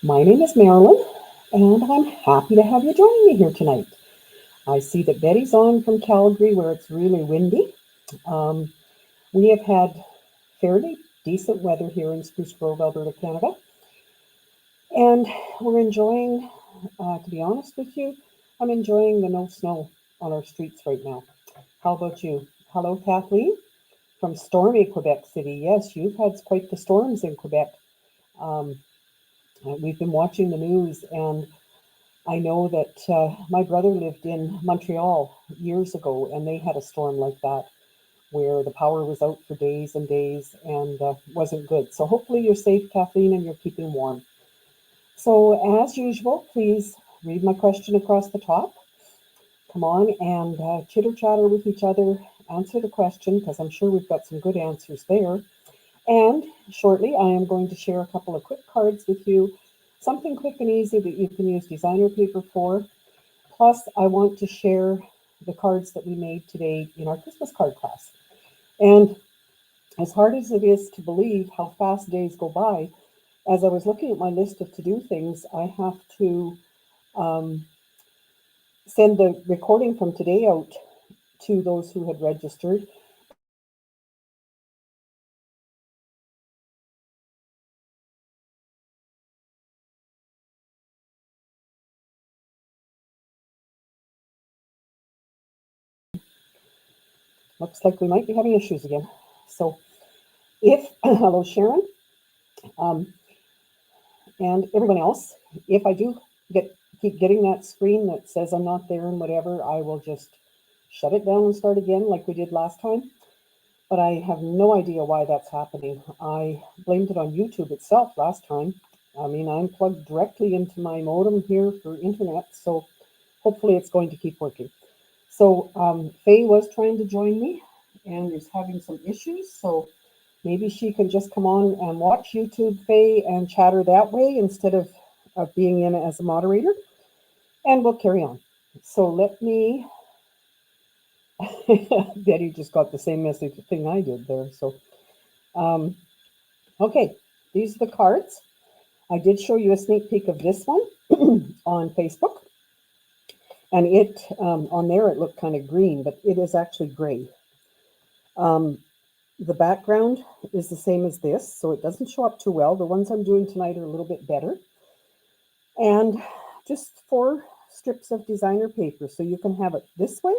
My name is Marilyn, and I'm happy to have you joining me here tonight. I see that Betty's on from Calgary, where it's really windy. Um, we have had fairly decent weather here in Spruce Grove, Alberta, Canada, and we're enjoying, to be honest with you, I'm enjoying the no snow on our streets right now. How about you? Hello, Kathleen from stormy Quebec City. Yes, you've had quite the storms in Quebec. Um, we've been watching the news, and I know that my brother lived in Montreal years ago, and they had a storm like that where the power was out for days and days and wasn't good. So hopefully you're safe, Kathleen, and you're keeping warm. So as usual, please read my question across the top. Come on and chitter chatter with each other, answer the question, because I'm sure we've got some good answers there. And shortly, I am going to share a couple of quick cards with you, something quick and easy that you can use designer paper for. Plus, I want to share the cards that we made today in our Christmas card class. And as hard as it is to believe how fast days go by, as I was looking at my list of to-do things, I have to um, send the recording from today out to those who had registered. Looks like we might be having issues again. So if, hello Sharon, um, and everyone else, if I do keep getting that screen that says I'm not there and whatever, I will just shut it down and start again like we did last time. But I have no idea why that's happening. I blamed it on YouTube itself last time. I mean, I'm plugged directly into my modem here for internet, so hopefully it's going to keep working. So Faye was trying to join me and is having some issues, so maybe she can just come on and watch YouTube, Faye, and chatter that way instead of being in as a moderator, and we'll carry on. So let me, Betty just got the same message thing I did there. So, okay, these are the cards. I did show you a sneak peek of this one on Facebook, and it on there it looked kind of green, but it is actually gray. The background is the same as this, so it doesn't show up too well. The ones I'm doing tonight are a little bit better. And just 4 strips of designer paper, so you can have it this way,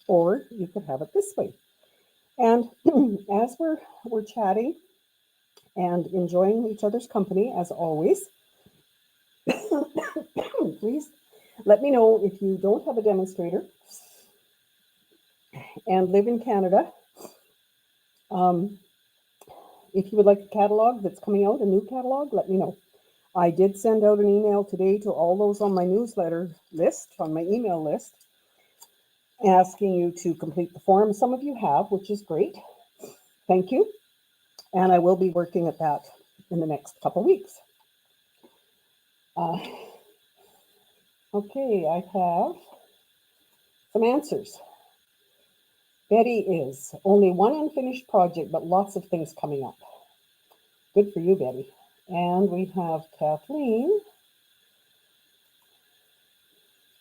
or you could have it this way. And as we're chatting and enjoying each other's company, as always, please let me know if you don't have a demonstrator and live in Canada. If you would like a catalog that's coming out, a new catalog, let me know. I did send out an email today to all those on my newsletter list, on my email list, asking you to complete the form. Some of you have, which is great. Thank you. And I will be working at that in the next couple weeks. Okay, I have some answers. Betty is only one unfinished project, but lots of things coming up. Good for you, Betty. And we have Kathleen.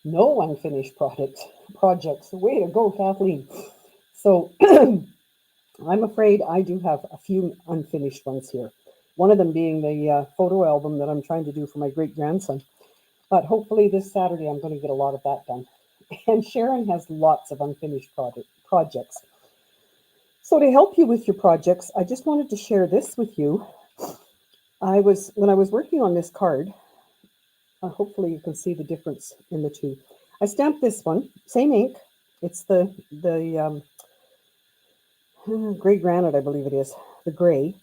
No unfinished projects. Way to go, Kathleen. So I'm afraid I do have a few unfinished ones here. One of them being the photo album that I'm trying to do for my great-grandson. But hopefully this Saturday I'm going to get a lot of that done. And Sharon has lots of unfinished projects. So to help you with your projects, I just wanted to share this with you. When I was working on this card, hopefully you can see the difference in the two. I stamped this one, same ink. It's the gray granite, I believe it is, the gray.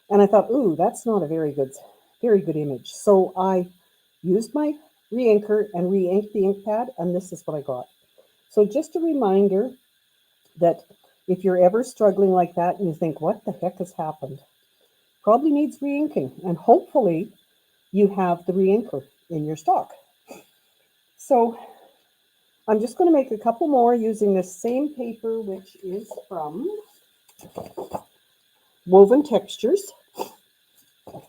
And I thought, ooh, that's not a very good image. So I used my re-inker and re-inked the ink pad, and this is what I got. So just a reminder that if you're ever struggling like that and you think, what the heck has happened? Probably needs re-inking, and hopefully you have the re-inker in your stock. So I'm just going to make a couple more using this same paper, which is from Woven Textures.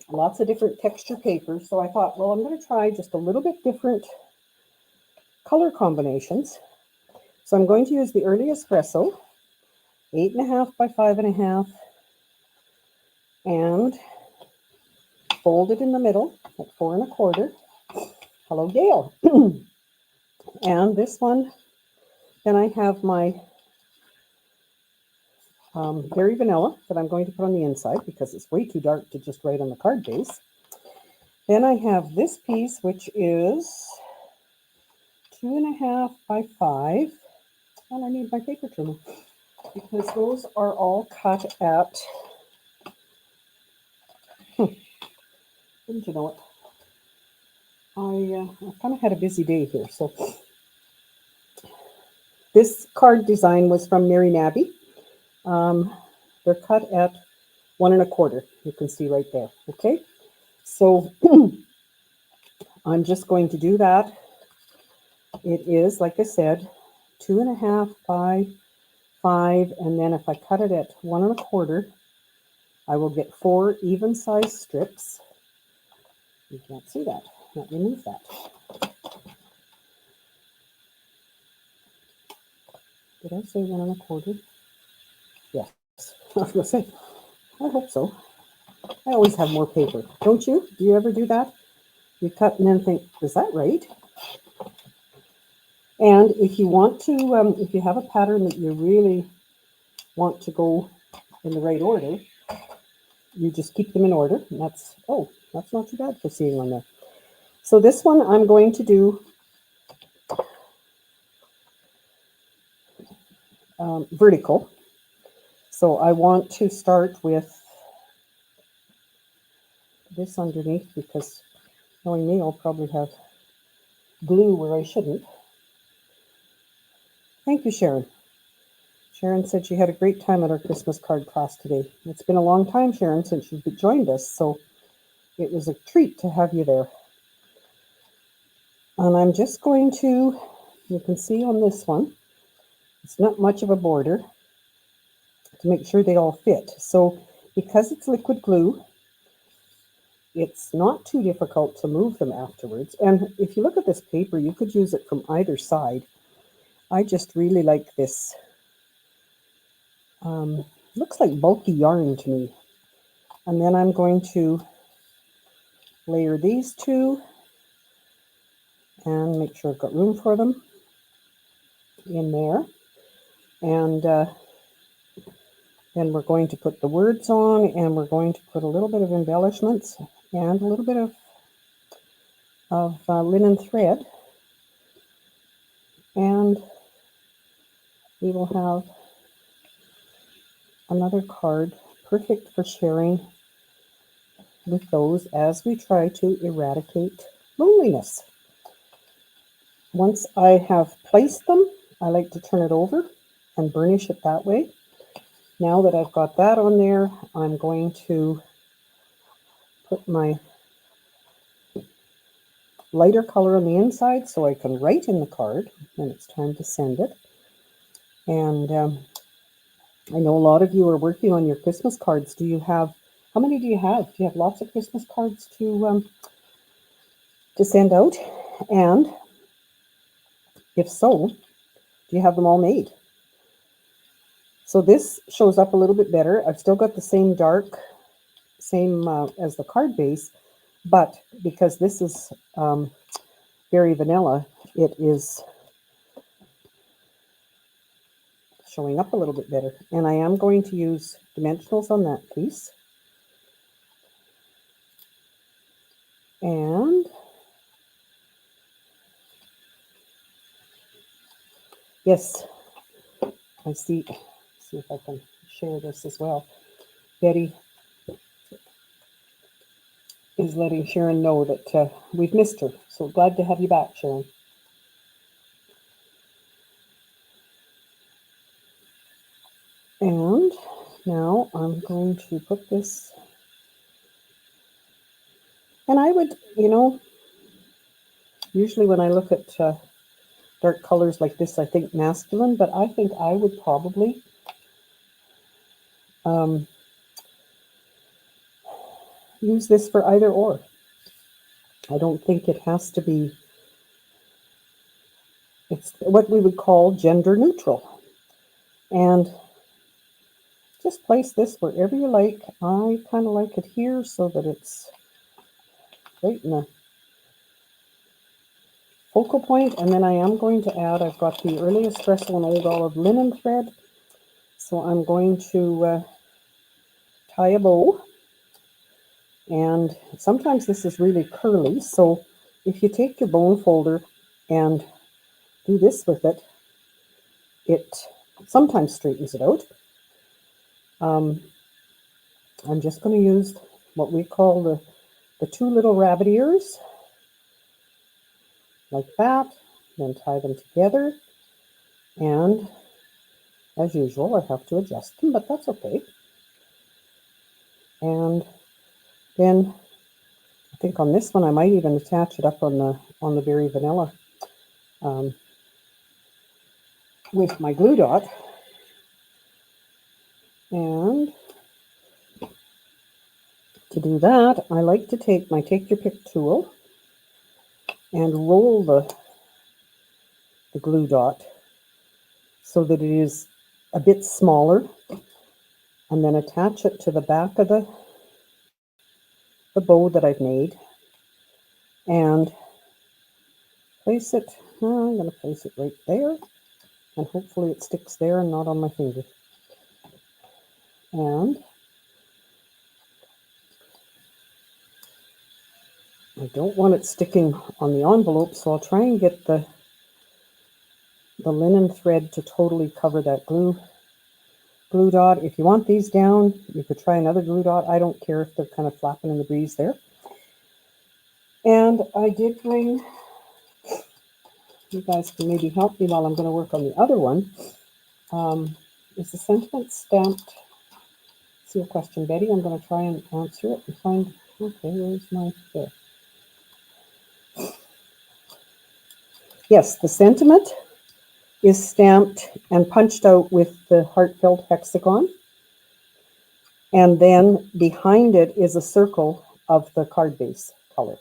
lots of different texture papers. So I thought, well, I'm going to try just a little bit different color combinations. So I'm going to use the early espresso, 8.5 by 5.5, and fold it in the middle at 4.25. Hello, Gail. And this one, then I have my berry vanilla that I'm going to put on the inside because it's way too dark to just write on the card base. Then I have this piece, which is 2.5 by 5. Well, I need my paper trimmer because those are all cut at, didn't you know it? I kind of had a busy day here. So this card design was from Mary Nabby. They're cut at 1.25. You can see right there. Okay. So I'm just going to do that. It is, like I said, 2.5 by 5. And then if I cut it at 1.25, I will get 4 even size strips. You can't see that. Let me move that. Did I say 1.25? Yes. I was going to say, I hope so. I always have more paper. Don't you? Do you ever do that? You cut and then think, is that right? And if you want to, if you have a pattern that you really want to go in the right order, you just keep them in order. And that's not too bad for seeing on there. So this one I'm going to do vertical. So I want to start with this underneath because knowing me, I'll probably have glue where I shouldn't. Thank you, Sharon. Sharon said she had a great time at our Christmas card class today. It's been a long time, Sharon, since you've joined us, so it was a treat to have you there. And I'm just going to, you can see on this one, it's not much of a border to make sure they all fit. So because it's liquid glue, it's not too difficult to move them afterwards. And if you look at this paper, you could use it from either side. I just really like this. Looks like bulky yarn to me. And then I'm going to layer these two and make sure I've got room for them in there. And then we're going to put the words on, and we're going to put a little bit of embellishments and a little bit of linen thread. And we will have another card perfect for sharing with those as we try to eradicate loneliness. Once I have placed them, I like to turn it over and burnish it that way. Now that I've got that on there, I'm going to put my lighter color on the inside so I can write in the card when it's time to send it. And I know a lot of you are working on your Christmas cards. How many do you have? Do you have lots of Christmas cards to send out? And if so, do you have them all made? So this shows up a little bit better. I've still got the same dark, as the card base, but because this is very vanilla, it is showing up a little bit better. And I am going to use dimensionals on that piece. And yes, I see if I can share this as well. Betty is letting Sharon know that we've missed her. So glad to have you back, Sharon. And now I'm going to put this, and I would, usually when I look at dark colors like this, I think masculine, but I think I would probably use this for either or. I don't think it has to be, it's what we would call gender neutral. And just place this wherever you like. I kind of like it here so that it's right in the focal point. And then I am going to add, I've got the Early Espresso and Old Olive linen thread. So I'm going to tie a bow. And sometimes this is really curly. So if you take your bone folder and do this with it, it sometimes straightens it out. I'm just going to use what we call the two little rabbit ears, like that, then tie them together. And as usual, I have to adjust them, but that's okay. And then I think on this one, I might even attach it up on the Berry Vanilla with my glue dot. And to do that, I like to take my Take Your Pick tool and roll the glue dot so that it is a bit smaller, and then attach it to the back of the bow that I've made, and place it, I'm going to place it right there, and hopefully it sticks there and not on my finger. And I don't want it sticking on the envelope, so I'll try and get the linen thread to totally cover that glue dot. If you want these down, you could try another glue dot. I don't care if they're kind of flapping in the breeze there. And I did bring, you guys can maybe help me while I'm going to work on the other one. Is the sentiment stamped? See a question, Betty. I'm going to try and answer it and find, okay, where's my, there. Yes, the sentiment is stamped and punched out with the heartfelt hexagon. And then behind it is a circle of the card base color,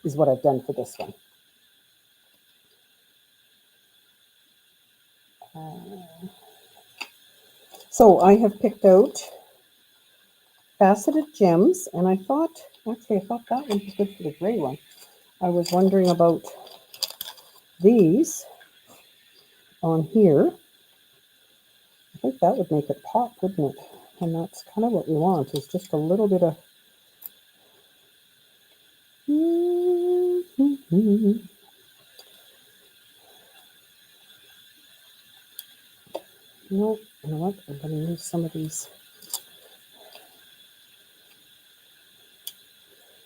is what I've done for this one. So I have picked out faceted gems, and I thought that one was good for the gray one. I was wondering about these on here. I think that would make it pop, wouldn't it? And that's kind of what we want, is just a little bit of No, you know what? I'm going to use some of these.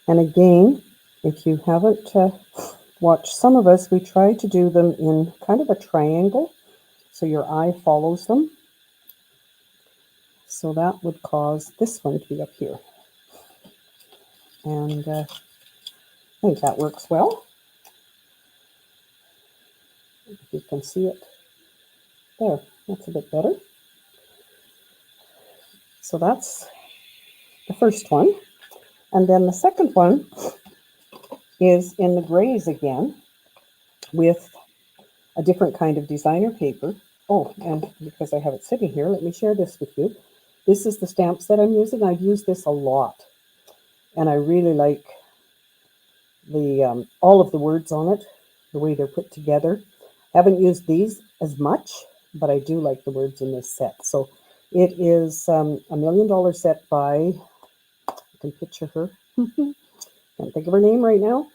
And again, if you haven't watched some of us, we try to do them in kind of a triangle, so your eye follows them. So that would cause this one to be up here. And I think that works well. If you can see it there, that's a bit better. So that's the first one. And then the second one is in the grays again with a different kind of designer paper. Oh, and because I have it sitting here, let me share this with you. This is the stamps that I'm using. I've used this a lot, and I really like the all of the words on it, the way they're put together. I haven't used these as much, but I do like the words in this set. So it is a $1 million set by, I can picture her. Can't think of her name right now.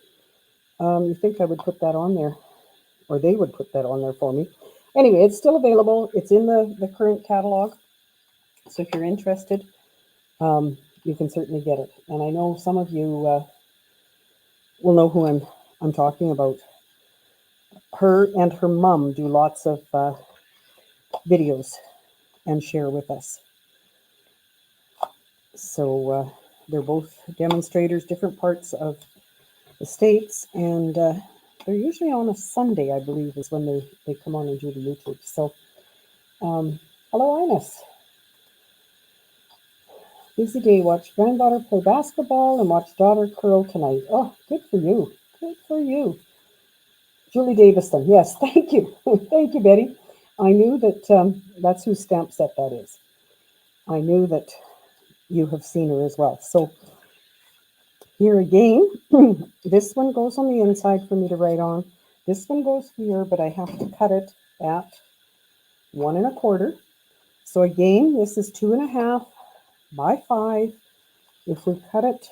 You think I would put that on there, or they would put that on there for me. Anyway, it's still available. It's in the current catalog. So if you're interested, you can certainly get it. And I know some of you will know who I'm talking about. Her and her mom do lots of videos and share with us. So they're both demonstrators, different parts of the States, and they're usually on a Sunday, I believe, is when they come on and do the YouTube. So hello, Ines. Busy day. Watch granddaughter play basketball and watch daughter curl tonight. Oh, good for you. Good for you. Julie Davison. Yes, thank you. Thank you, Betty. I knew that that's whose stamp set that is. I knew that you have seen her as well. So here again, this one goes on the inside for me to write on. This one goes here, but I have to cut it at 1 1/4. So again, this is 2 1/2 by 5. If we cut it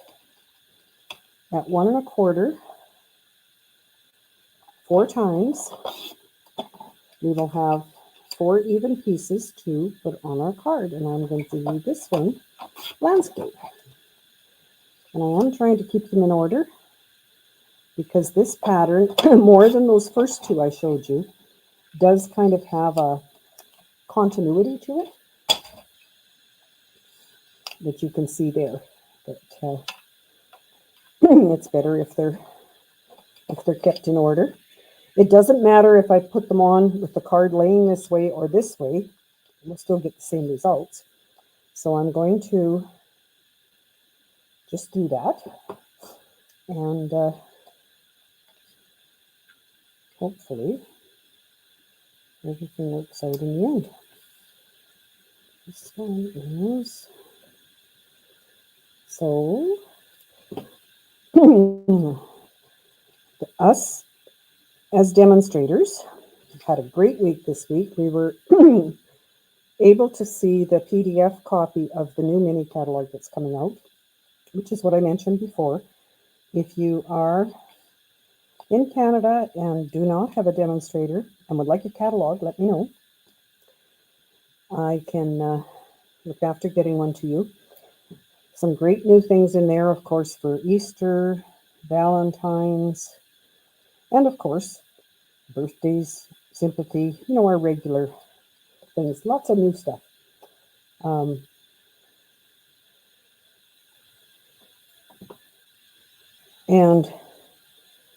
at 1 1/4 4 times, we will have 4 even pieces to put on our card. And I'm going to do this one, landscape. And I am trying to keep them in order because this pattern, more than those first two I showed you, does kind of have a continuity to it that you can see there. But it's better if they're kept in order. It doesn't matter if I put them on with the card laying this way or this way, we'll still get the same results. So I'm going to just do that, and hopefully everything works out in the end. This one is so us as demonstrators had a great week this week. We were able to see the PDF copy of the new mini catalog that's coming out, which is what I mentioned before. If you are in Canada and do not have a demonstrator and would like a catalog, let me know. I can look after getting one to you. Some great new things in there, of course, for Easter, Valentine's, and of course, birthdays, sympathy, our regular things. Lots of new stuff. And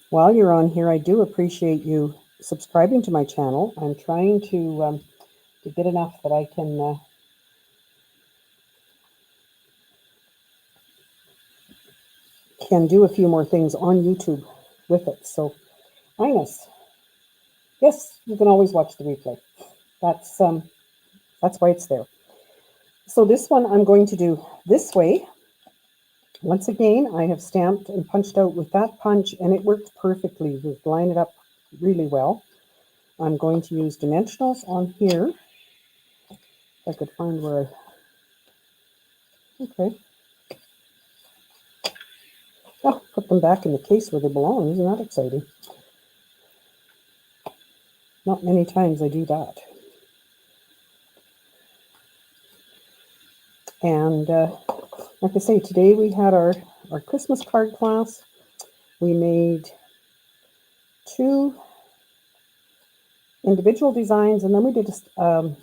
while you're on here, I do appreciate you subscribing to my channel. I'm trying to get enough that I can do a few more things on YouTube with it. So, Ines, yes, you can always watch the replay. That's why it's there. So this one I'm going to do this way. Once again, I have stamped and punched out with that punch, and it worked perfectly. We've lined it up really well. I'm going to use dimensionals on here. If I could find where okay. Oh, put them back in the case where they belong. Isn't that exciting? Not many times I do that. And like I say, today we had our Christmas card class. We made 2 individual designs, and then we did a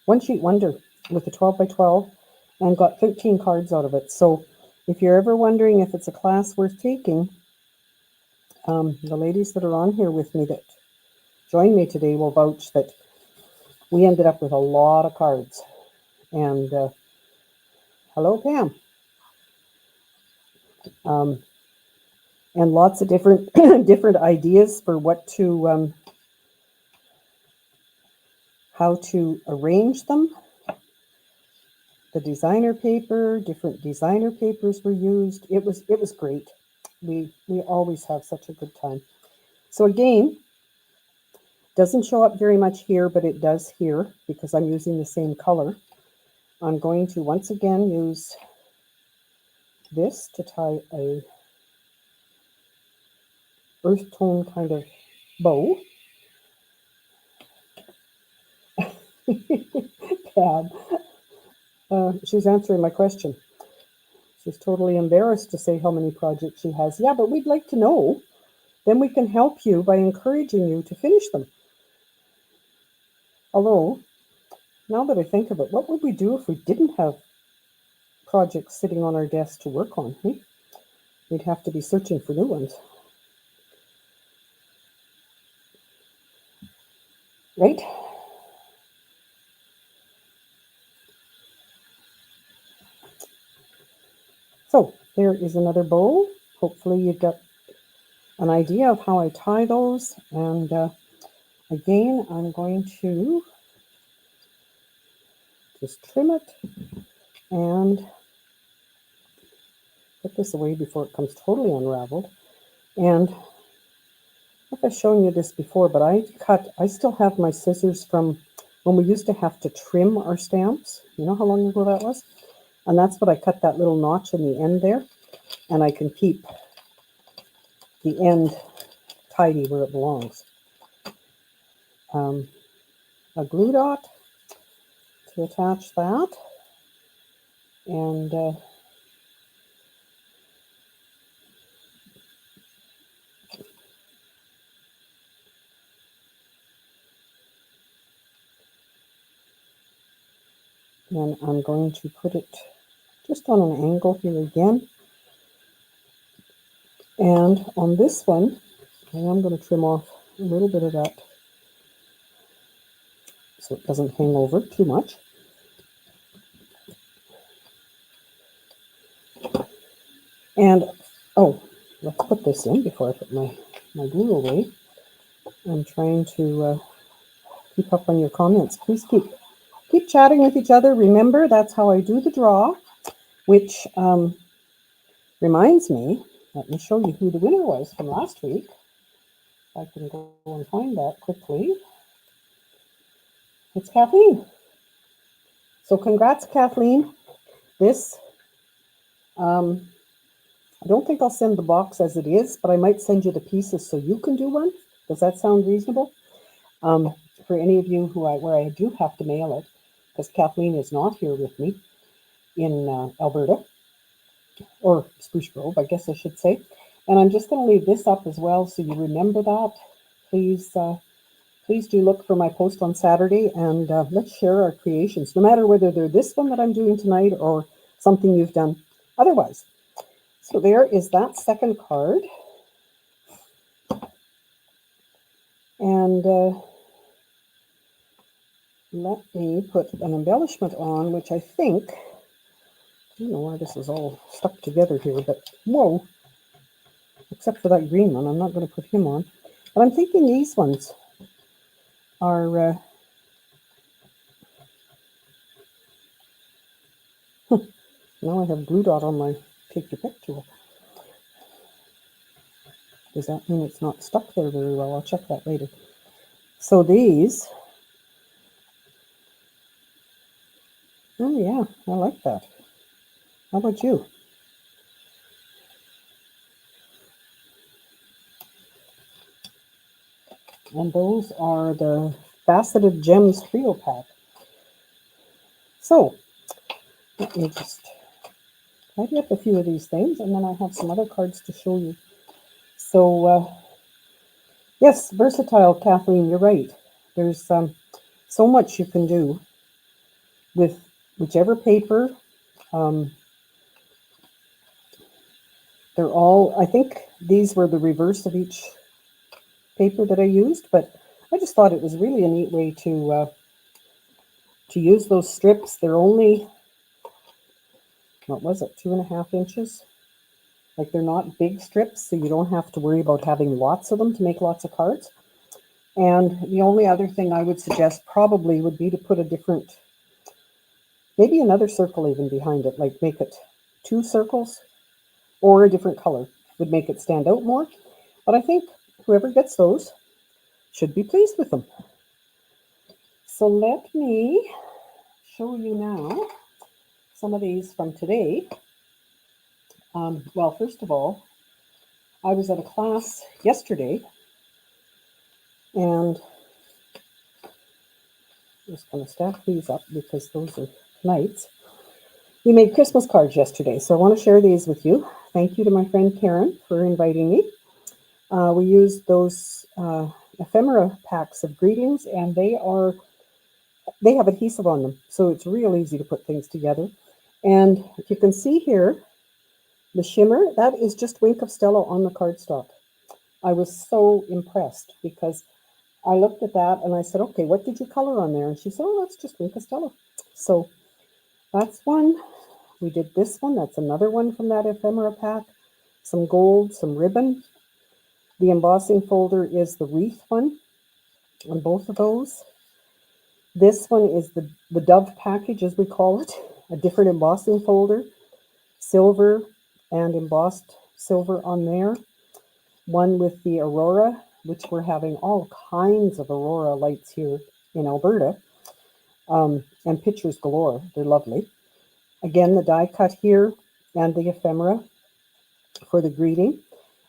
one sheet wonder with a 12 by 12 and got 13 cards out of it. So if you're ever wondering if it's a class worth taking, the ladies that are on here with me that joined me today will vouch that we ended up with a lot of cards. And hello, Pam. And lots of different different ideas for what to how to arrange them. The designer paper, different designer papers were used. It was great. We always have such a good time. So again, doesn't show up very much here, but it does here because I'm using the same color. I'm going to once again use this to tie a earth tone kind of bow. Pam, she's answering my question. She's totally embarrassed to say how many projects she has. Yeah, but we'd like to know. Then we can help you by encouraging you to finish them. Although, now that I think of it, what would we do if we didn't have projects sitting on our desk to work on? We'd have to be searching for new ones. Right? there is another bow. Hopefully you got an idea of how I tie those. And again, I'm going to just trim it and put this away before it comes totally unraveled. And I think I've shown you this before, but I still have my scissors from when we used to have to trim our stamps. You know how long ago that was? And that's what I cut that little notch in the end there. And I can keep the end tidy where it belongs. A glue dot to attach that. And then I'm going to put it just on an angle here again. And on this one, I am going to trim off a little bit of that so it doesn't hang over too much. And, oh, let's put this in before I put my glue away. I'm trying to keep up on your comments. Please keep chatting with each other. Remember, that's how I do the draw, which reminds me, let me show you who the winner was from last week. I can go and find that quickly. It's Kathleen. So congrats, Kathleen. This, I don't think I'll send the box as it is, but I might send you the pieces so you can do one. Does that sound reasonable? For any of you where I do have to mail it, because Kathleen is not here with me in Alberta, or Spruce Grove, I guess I should say. And I'm just going to leave this up as well so you remember that. Please do look for my post on Saturday, and let's share our creations, no matter whether they're this one that I'm doing tonight or something you've done otherwise. So there is that second card. And let me put an embellishment on, which I think, I don't know why this is all stuck together here, but whoa, except for that green one, I'm not going to put him on. But I'm thinking these ones are, now I have glue dot on my take your pick tool. Does that mean it's not stuck there very well? I'll check that later. So these, oh yeah, I like that. How about you? And those are the Faceted Gems Trio Pack. So, let me just tidy up a few of these things, and then I have some other cards to show you. So, yes, versatile, Kathleen, you're right. There's so much you can do with whichever paper. They're all, I think these were the reverse of each paper that I used, but I just thought it was really a neat way to use those strips. They're only, what was it, 2.5 inches? Like, they're not big strips, so you don't have to worry about having lots of them to make lots of cards. And the only other thing I would suggest probably would be to put a different, maybe another circle even behind it, like make it 2 circles or a different color would make it stand out more. But I think whoever gets those should be pleased with them. So let me show you now some of these from today. Well, first of all, I was at a class yesterday, and I'm just going to stack these up because those are tonight's. We made Christmas cards yesterday, so I want to share these with you. Thank you to my friend Karen for inviting me. We used those ephemera packs of greetings, and they have adhesive on them, so it's real easy to put things together. And if you can see here, the shimmer, that is just Wink of Stella on the cardstock. I was so impressed because I looked at that and I said, okay, what did you color on there? And she said, oh, that's just Wink of Stella. So that's one. we did this one. That's another one from that ephemera pack. Some gold, some ribbon. The embossing folder is the wreath one on both of those. This one is the Dove package, as we call it, a different embossing folder, silver and embossed silver on there. One with the Aurora, which we're having all kinds of Aurora lights here in Alberta, and pictures galore. They're lovely. Again, the die cut here and the ephemera for the greeting.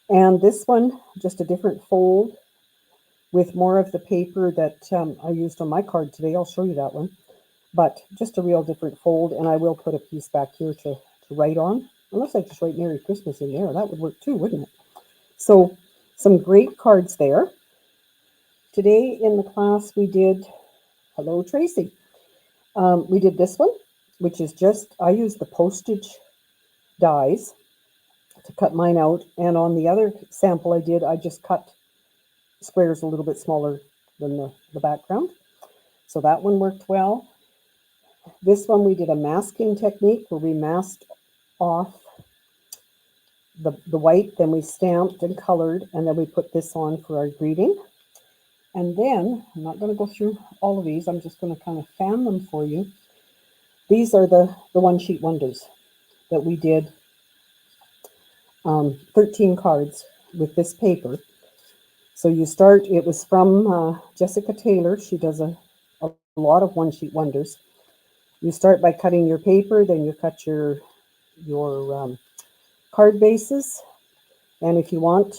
And this one, just a different fold with more of the paper that I used on my card today. I'll show you that one. But just a real different fold, and I will put a piece back here to write on. Unless I just write Merry Christmas in there. That would work too, wouldn't it? So some great cards there. Today in the class we did, hello Tracy. We did this one, which is just, I used the postage dies to cut mine out. And on the other sample I just cut squares a little bit smaller than the background. So that one worked well. This one we did a masking technique where we masked off the white, then we stamped and colored, and then we put this on for our greeting. And then, I'm not going to go through all of these, I'm just going to kind of fan them for you. These are the one sheet wonders that we did, 13 cards with this paper. So you start, it was from Jessica Taylor. She does a lot of one sheet wonders. You start by cutting your paper, then you cut your card bases, and if you want,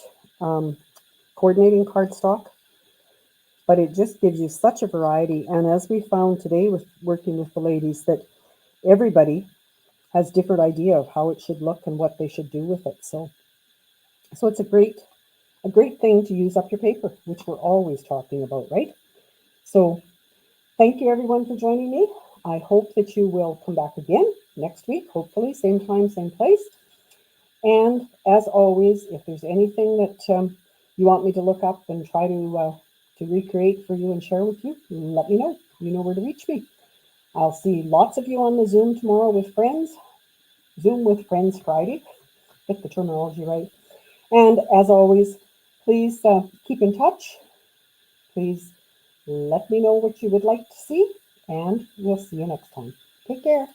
coordinating cardstock. But it just gives you such a variety. And as we found today with working with the ladies, that everybody has different idea of how it should look and what they should do with it. So it's a great thing to use up your paper, which we're always talking about, right? So thank you everyone for joining me. I hope that you will come back again next week, hopefully, same time, same place. And as always, if there's anything that you want me to look up and try to recreate for you and share with you, let me know. You know where to reach me. I'll see lots of you on the Zoom tomorrow with friends. Zoom with Friends Friday. Get the terminology right. And as always, please keep in touch. Please let me know what you would like to see, and we'll see you next time. Take care.